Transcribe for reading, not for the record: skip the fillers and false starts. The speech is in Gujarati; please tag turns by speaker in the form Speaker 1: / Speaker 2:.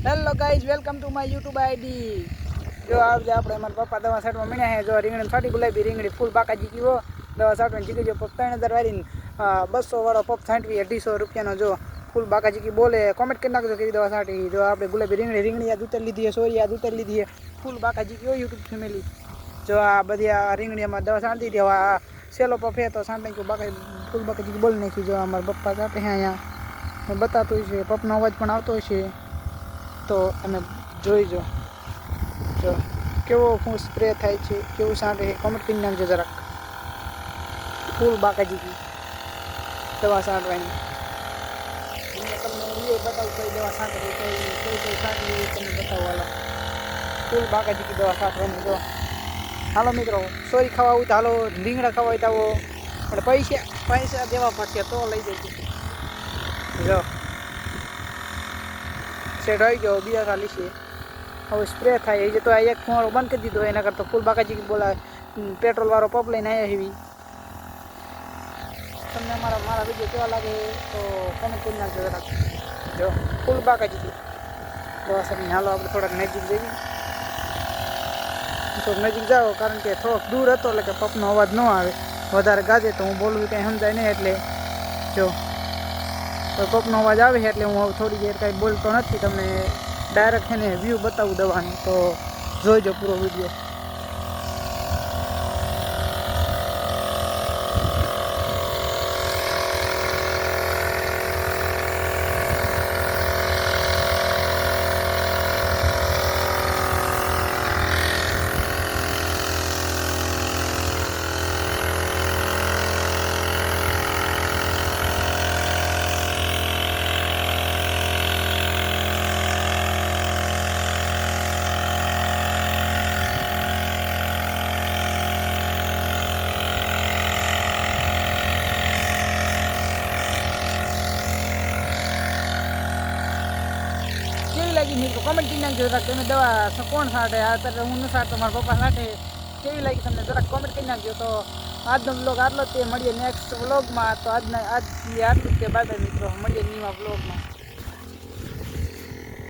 Speaker 1: Hello guys, welcome to my YouTube ID. જો આવજે આપણે મારા પપ્પા દવા છાંટવા મળ્યા હે। જો રીંગણી છાંટી ગુલાબી રીંગણી ફૂલ બાકાજી ગયો દવા છાંટવાની જીગી જો પપ 3000 વાળી 200 વાળો પપ છાંટવી 250 રૂપિયાનો। જો ફૂલ બાકાજી કી બોલે કોમેન્ટ કરી નાખજો કેવી દવા છાંટી। જો આપણે ગુલાબી રીંગણી યાદ ઉતારી લીધી હે, સોરી યાદ ઉતારી લીધી હે। ફૂલ બાકાજી ગયો યુટ્યુબ ફેમિલી। જો આ બધી આ રીંગણીમાં દવા છાંટી દીધી। હવે આ સેલો પપ હે તો છાંટણી કો બાકાજી ફૂલ બાકાજી બોલી નાખી। જો અમારા પપ્પા છાંટે હે, અહીંયા બતાતું હશે, પપનો અવાજ પણ આવતો હશે તો તમે જોઈ જો કેવો ફૂલ સ્પ્રે થાય છે, કેવું છાંટે છે, કોમેન્ટ કરી નાખજો જરાક। ફૂલ બાકાજી કી દવા છાંટવાની તમને એ બતાવું કઈ દવા છાંટે કઈ છાંટવી તમને બતાવો। હાલો ફૂલ બાકાજી કી દવા છાંટવાની। જો હાલો મિત્રો, સોરી ખાવા હોય તો હાલો, રીંગણા ખાવા હોય તો આવો, પણ પૈસા દેવા પડશે તો લઈ જજો। જો સેટ આવી ગયો, બીજા ખાલી છે હવે સ્પ્રે થાય એ તો આ એક ફુવારો બંધ કરી દીધો, એના કરતાં ફૂલ બાકાજી બોલા પેટ્રોલ વાળો પપ લઈને આવ્યા એવી। તમને મારા વિડીયો કેવા લાગે તો કોમેન્ટ કરી નાખજો જરાક। જો ફૂલ બાકાજી દવા સરની। હાલો આપણે થોડાક નજીક જઈએ, થોડુંક નજીક જાઓ કારણ કે થોડોક દૂર હતો એટલે કે પપનો અવાજ ન આવે, વધારે ગાજે તો હું બોલવું કંઈ સમજાય નહીં। એટલે જો પપનો અવાજ આવે છે એટલે હું થોડી દેર કાંઈ બોલતો નથી, તમને ડાયરેક્ટ એને વ્યૂ બતાવું દવાનું, તો જોઈજો પૂરો વિડીયો। કેવી લાગી મિત્રો કોમેન્ટ કરી નાખજો જરાક। તમે દવા કોણ છાંટે? અત્યારે હું ન છાંટતો, મારા પપ્પા છાંટે। કેવી લાગી તમને જરાક કોમેન્ટ કરી નાખજો। તો આજનો બ્લોગ આટલો જ, તે મળીએ નેક્સ્ટ વ્લોગમાં। તો આટલું જ, કે બાય બાય મિત્રો, મળીએ નવા બ્લોગમાં।